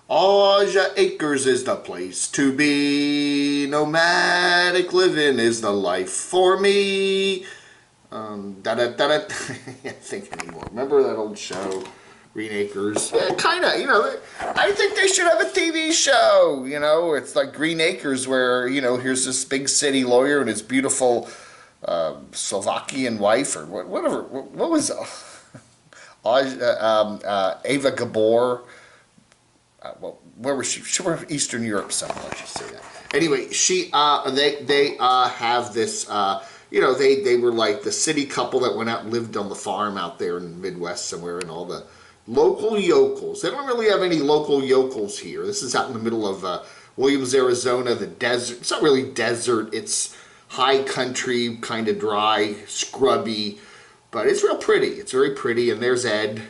Aja Acres is the place to be. Nomadic living is the life for me. Da da da da. I can't think anymore. Remember that old show, Green Acres? Yeah, kind of. I think they should have a TV show. It's like Green Acres, where here's this big city lawyer and his beautiful Slovakian wife, or whatever. What was Ava Gabor? Well, where was she? She was Eastern Europe somewhere. Let's just say that. Anyway, they have this. They were like the city couple that went out and lived on the farm out there in the Midwest somewhere, and all the local yokels. They don't really have any local yokels here. This is out in the middle of Williams, Arizona, the desert. It's not really desert. It's high country, kind of dry, scrubby, but it's real pretty. It's very pretty. And there's Ed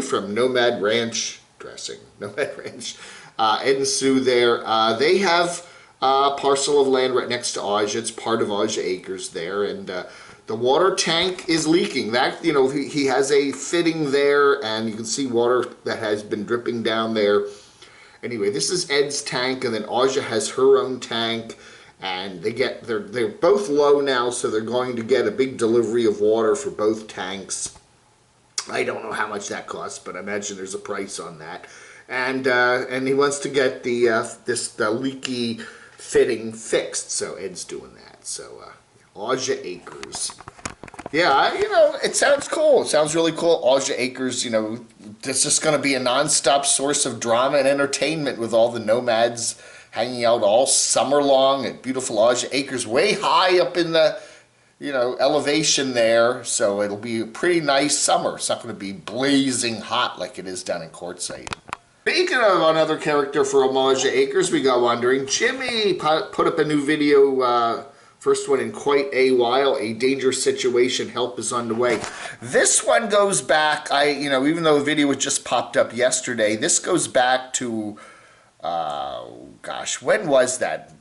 from Nomad Ranch Dressing. Nomad Ranch. Ed and Sue there. They have a parcel of land right next to Aja. It's part of Aja Acres there, and the water tank is leaking. That he has a fitting there, and you can see water that has been dripping down there. Anyway, this is Ed's tank, and then Aja has her own tank, and they're both low now, so they're going to get a big delivery of water for both tanks. I don't know how much that costs, but I imagine there's a price on that. And he wants to get the leaky fitting fixed, so Ed's doing that. So Aja Acres. Yeah, it sounds cool. It sounds really cool. Aja Acres, it's just going to be a non-stop source of drama and entertainment with all the nomads hanging out all summer long at beautiful Aja Acres, way high up in the elevation there. So it'll be a pretty nice summer. It's not going to be blazing hot like it is down in Quartzsite. Speaking of another character for Aja Acres, we got wandering. Jimmy put up a new video, first one in quite a while. A dangerous situation, help is on the way. This one goes back, even though the video was just popped up yesterday, this goes back to, when was that?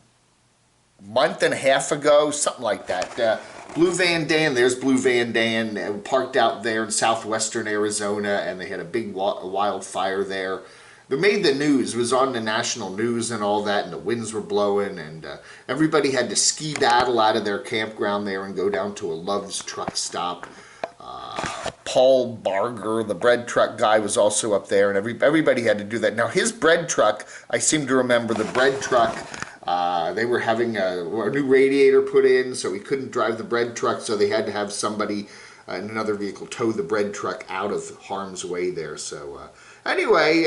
Month and a half ago, something like that. Blue Van Dan, there's Blue Van Dan, parked out there in southwestern Arizona, and they had a big wildfire there. They made the news. It was on the national news and all that, and the winds were blowing, and everybody had to ski-daddle out of their campground there and go down to a Love's truck stop. Paul Barger, the bread truck guy, was also up there, and everybody had to do that. Now, his bread truck, I seem to remember the bread truck, they were having a new radiator put in, so he couldn't drive the bread truck, so they had to have somebody in another vehicle tow the bread truck out of harm's way there. So anyway,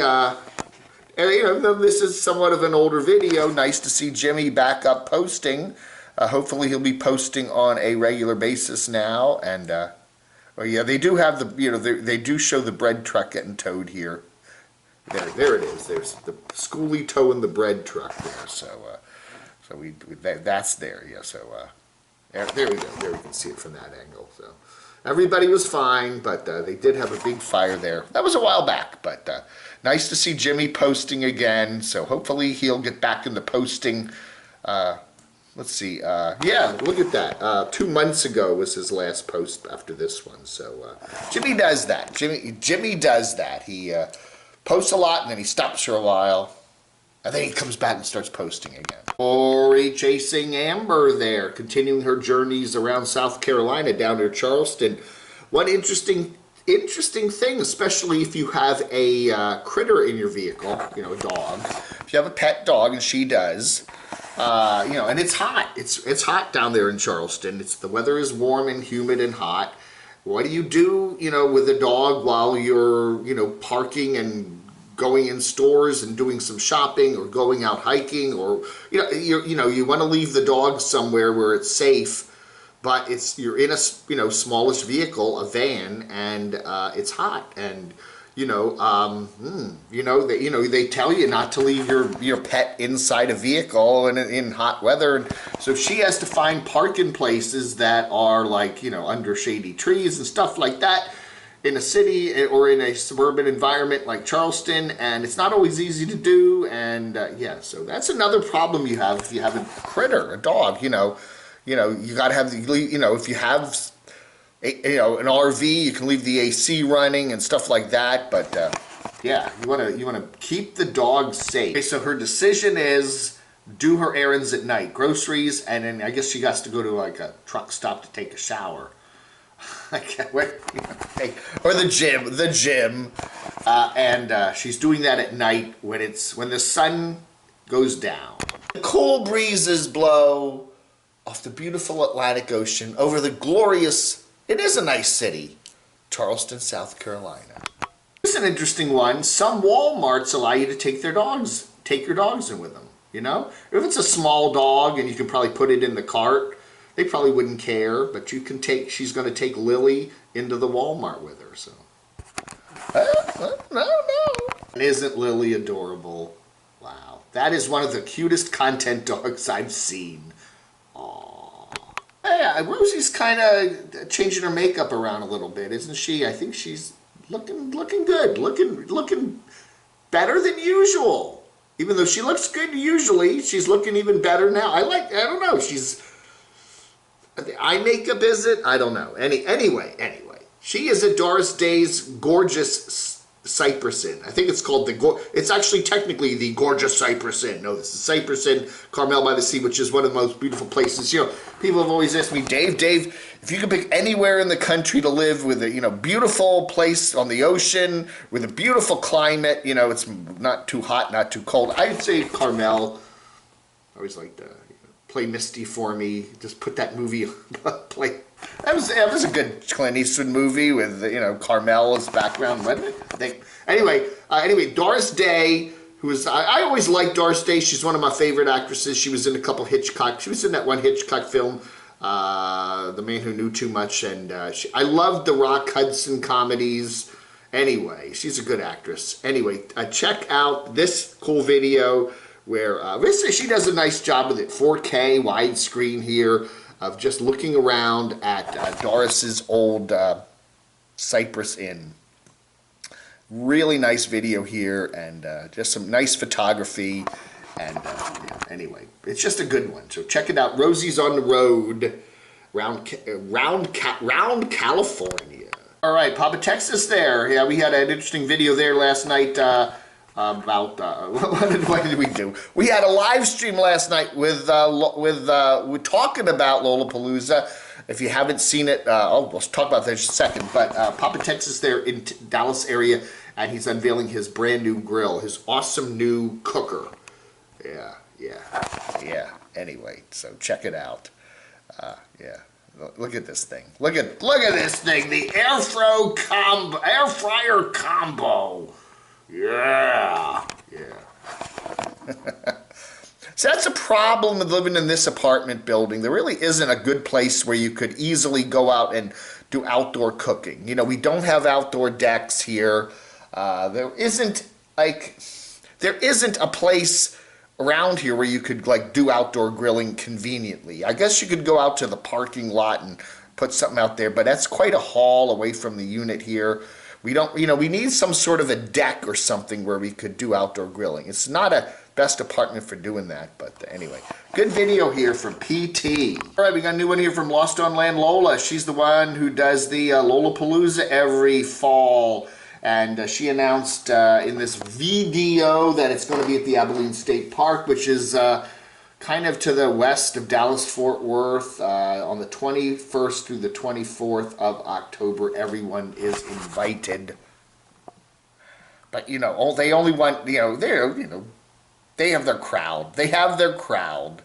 this is somewhat of an older video. Nice to see Jimmy back up posting. Hopefully he'll be posting on a regular basis now. And yeah, they do have they do show the bread truck getting towed here. There it is. There's the schoolie towing the bread truck there. So that's there. Yeah. So there we go. There we can see it from that angle. So everybody was fine, but they did have a big fire there. That was a while back, but nice to see Jimmy posting again. So hopefully he'll get back into posting. Let's see. Yeah, look at that. 2 months ago was his last post after this one. So Jimmy does that. Jimmy does that. He posts a lot, and then he stops for a while, and then he comes back and starts posting again. Lori chasing Amber there, continuing her journeys around South Carolina down to Charleston. One interesting thing, especially if you have a critter in your vehicle, a dog. If you have a pet dog, and she does, and it's hot. It's hot down there in Charleston. The weather is warm and humid and hot. What do you do, with a dog while you're, parking and going in stores and doing some shopping, or going out hiking, or you want to leave the dog somewhere where it's safe, but you're in a smallish vehicle, a van, and it's hot, and they tell you not to leave your pet inside a vehicle and in hot weather. And so she has to find parking places that are like under shady trees and stuff like that, in a city or in a suburban environment like Charleston, and it's not always easy to do. And yeah, so that's another problem you have if you have a critter, a dog. You got to have if you have an RV, you can leave the AC running and stuff like that. But Yeah, you wanna keep the dog safe. Okay, so her decision is do her errands at night, groceries, and then I guess she has to go to like a truck stop to take a shower. I can't wait. Or the gym, and she's doing that at night when the sun goes down. The cool breezes blow off the beautiful Atlantic Ocean over the glorious, it is a nice city, Charleston, South Carolina. This is an interesting one. Some Walmarts allow you to take your dogs in with them, you know? If it's a small dog and you can probably put it in the cart, they probably wouldn't care, but she's going to take Lily into the Walmart with her, so. No. And isn't Lily adorable? Wow. That is one of the cutest content dogs I've seen. Aww. Yeah, Rosie's kind of changing her makeup around a little bit, isn't she? I think she's looking good, looking better than usual. Even though she looks good usually, she's looking even better now. I don't know, the eye makeup, is it? I don't know. Anyway, she is at Doris Day's gorgeous Cypress Inn. I think it's called it's actually technically the gorgeous Cypress Inn. No, this is Cypress Inn, Carmel by the Sea, which is one of the most beautiful places. You know, people have always asked me, Dave, if you could pick anywhere in the country to live with a, beautiful place on the ocean, with a beautiful climate, it's not too hot, not too cold, I'd say Carmel. I always like to play Misty for me. Just put that movie play. That was a good Clint Eastwood movie with Carmel as background, wasn't it? I think. Anyway, Doris Day, who is I always liked Doris Day. She's one of my favorite actresses. She was in a couple Hitchcock. She was in that one Hitchcock film, The Man Who Knew Too Much, and I loved the Rock Hudson comedies. Anyway, she's a good actress. Anyway, check out this cool video where she does a nice job with it. 4K widescreen here of just looking around at Doris's old Cypress Inn. Really nice video here, and just some nice photography. And anyway, it's just a good one. So check it out. Rosie's on the road round California. All right, Papa Texas there. Yeah, we had an interesting video there last night. About what did we do? We had a live stream last night with we're talking about Lolapalooza. If you haven't seen it, we'll talk about that in just a second. But Papa Texas there in Dallas area, and he's unveiling his brand new grill, his awesome new cooker. Yeah. Anyway, so check it out. Yeah. Look at this thing. Look at this thing. The air fryer combo. Yeah. So that's a problem with living in this apartment building. There really isn't a good place where you could easily go out and do outdoor cooking. We don't have outdoor decks here. There isn't a place around here where you could do outdoor grilling conveniently. I guess you could go out to the parking lot and put something out there, but that's quite a haul away from the unit here. We don't, we need some sort of a deck or something where we could do outdoor grilling. It's not a best apartment for doing that, but anyway. Good video here from PT. All right, we got a new one here from Lost on Land Lola. She's the one who does the Lolapalooza every fall. And she announced in this video that it's going to be at the Abilene State Park, which is kind of to the west of Dallas-Fort Worth, on the 21st through the 24th of October. Everyone is invited. But, they only want, they have their crowd. They have their crowd.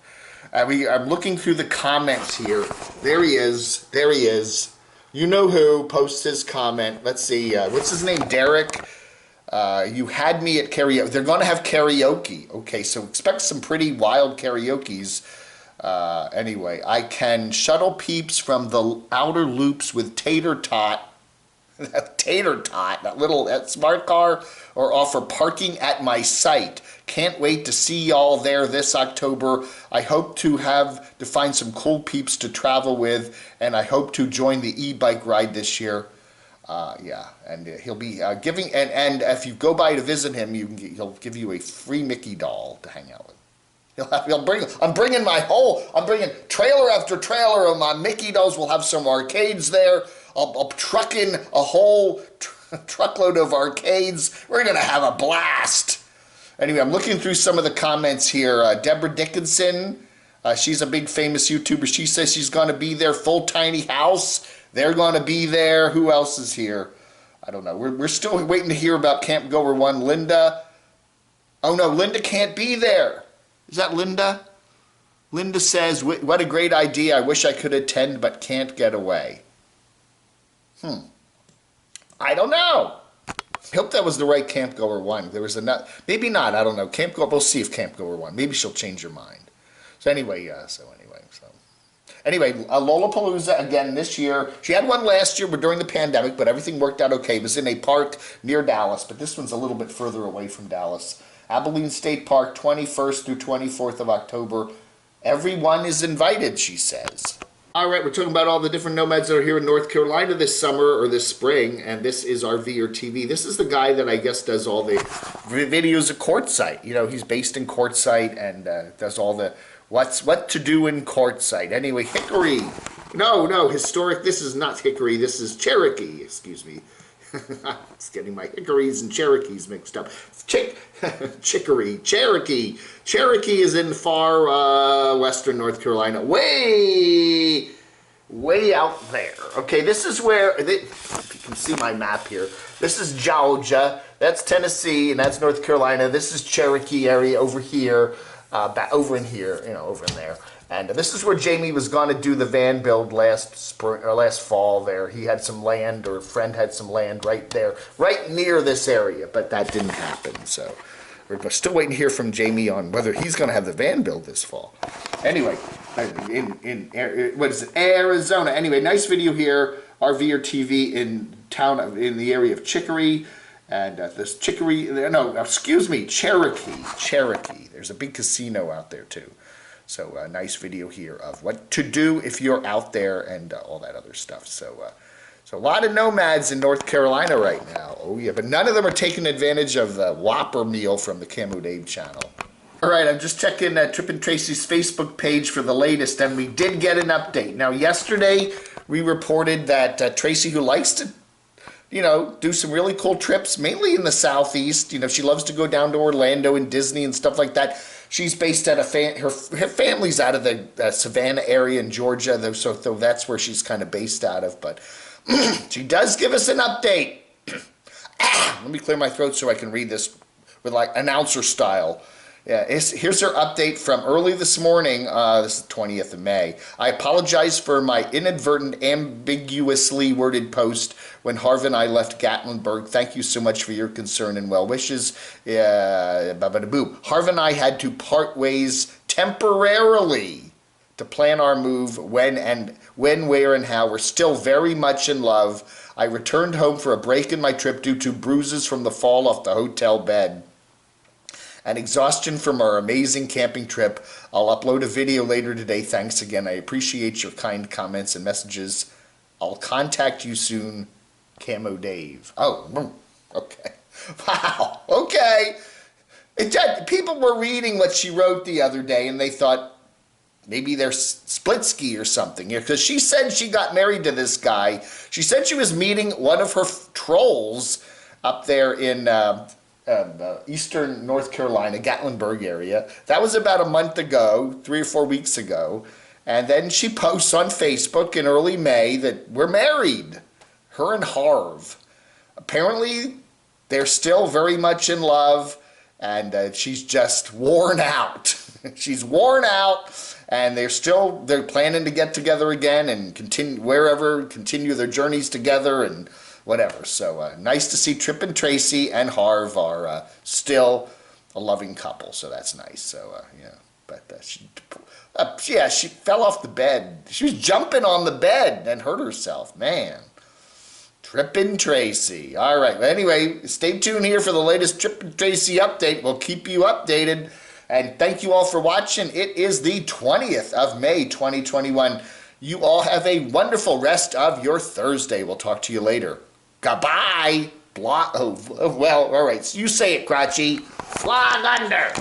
I'm looking through the comments here. There he is. You know who posts his comment. Let's see. What's his name? Derek. You had me at karaoke. They're going to have karaoke. Okay, so expect some pretty wild karaokes. Anyway, I can shuttle peeps from the outer loops with Tater Tot. that smart car, or offer parking at my site. Can't wait to see y'all there this October. I hope to find some cool peeps to travel with, and I hope to join the e-bike ride this year. And he'll be giving, and if you go by to visit him, he'll give you a free Mickey doll to hang out with. I'm bringing trailer after trailer of my Mickey dolls. We'll have some arcades there. I'll truck in a whole truckload of arcades. We're going to have a blast. Anyway, I'm looking through some of the comments here. Deborah Dickinson, she's a big famous YouTuber. She says she's going to be there. Full Tiny House, they're going to be there. Who else is here? I don't know. We're still waiting to hear about Camp Goer 1. Linda. Oh, no, Linda can't be there. Is that Linda? Linda says, what a great idea. I wish I could attend, but can't get away. I don't know. I hope that was the right Camp Goer 1. There was another, maybe not, I don't know. Camp Goer, we'll see if Camp Goer 1. Maybe she'll change her mind. So anyway, Lolapalooza again this year. She had one last year during the pandemic, but everything worked out okay. It was in a park near Dallas, but this one's a little bit further away from Dallas. Abilene State Park, 21st through 24th of October. Everyone is invited, she says. All right, we're talking about all the different nomads that are here in North Carolina this summer or this spring, and this is our VR TV. This is the guy that I guess does all the videos of Quartzsite. You know, he's based in Quartzsite and does all the what to do in Quartzsite. Anyway, Hickory. No, historic. This is not Hickory. This is Cherokee. Excuse me. It's getting my Hickories and Cherokees mixed up. Chicory, Cherokee. Cherokee is in far western North Carolina. Way out there. Okay, this is where, if you can see my map here, this is Georgia, that's Tennessee, and that's North Carolina. This is Cherokee area over here, over in here, over in there. And this is where Jamie was going to do the van build last spring or last fall there. He had some land, or a friend had some land right there, right near this area, but that didn't happen. So we're still waiting to hear from Jamie on whether he's going to have the van build this fall. Anyway, in what is it, Arizona. Anyway, nice video here. Our VR TV in town, in the area of Chicory. And this Cherokee. There's a big casino out there too. So a nice video here of what to do if you're out there and all that other stuff. So a lot of nomads in North Carolina right now. Oh yeah, but none of them are taking advantage of the Whopper meal from the Camo Dave channel. All right, I'm just checking TrippinTraci's Facebook page for the latest, and we did get an update. Now yesterday we reported that Tracy, who likes to do some really cool trips, mainly in the Southeast. She loves to go down to Orlando and Disney and stuff like that. She's based out of, her family's out of the Savannah area in Georgia, though, so that's where she's kind of based out of. But she does give us an update. Let me clear my throat so I can read this with like announcer style. Yeah, here's her update from early this morning. This is the 20th of May. I apologize for my inadvertent, ambiguously worded post when Harv and I left Gatlinburg. Thank you so much for your concern and well wishes. Harv and I had to part ways temporarily to plan our move when, where, and how. We're still very much in love. I returned home for a break in my trip due to bruises from the fall off the hotel bed and exhaustion from our amazing camping trip. I'll upload a video later today. Thanks again. I appreciate your kind comments and messages. I'll contact you soon, Camo Dave. Oh, okay. Wow, okay. People were reading what she wrote the other day, and they thought maybe they're split ski or something. Because she said she got married to this guy. She said she was meeting one of her trolls up there in eastern North Carolina, Gatlinburg area. That was about a month ago, 3 or 4 weeks ago. And then she posts on Facebook in early May that we're married, her and Harv. Apparently, they're still very much in love, and she's just worn out. She's worn out, and they're planning to get together again and continue their journeys together and whatever. So nice to see TrippinTraci and Harv are still a loving couple. So that's nice. So yeah, but she fell off the bed. She was jumping on the bed and hurt herself. Man, TrippinTraci. All right. Well, anyway, stay tuned here for the latest TrippinTraci update. We'll keep you updated. And thank you all for watching. It is the 20th of May, 2021. You all have a wonderful rest of your Thursday. We'll talk to you later. Goodbye. Well, all right. You say it, Crotchy. Flog under.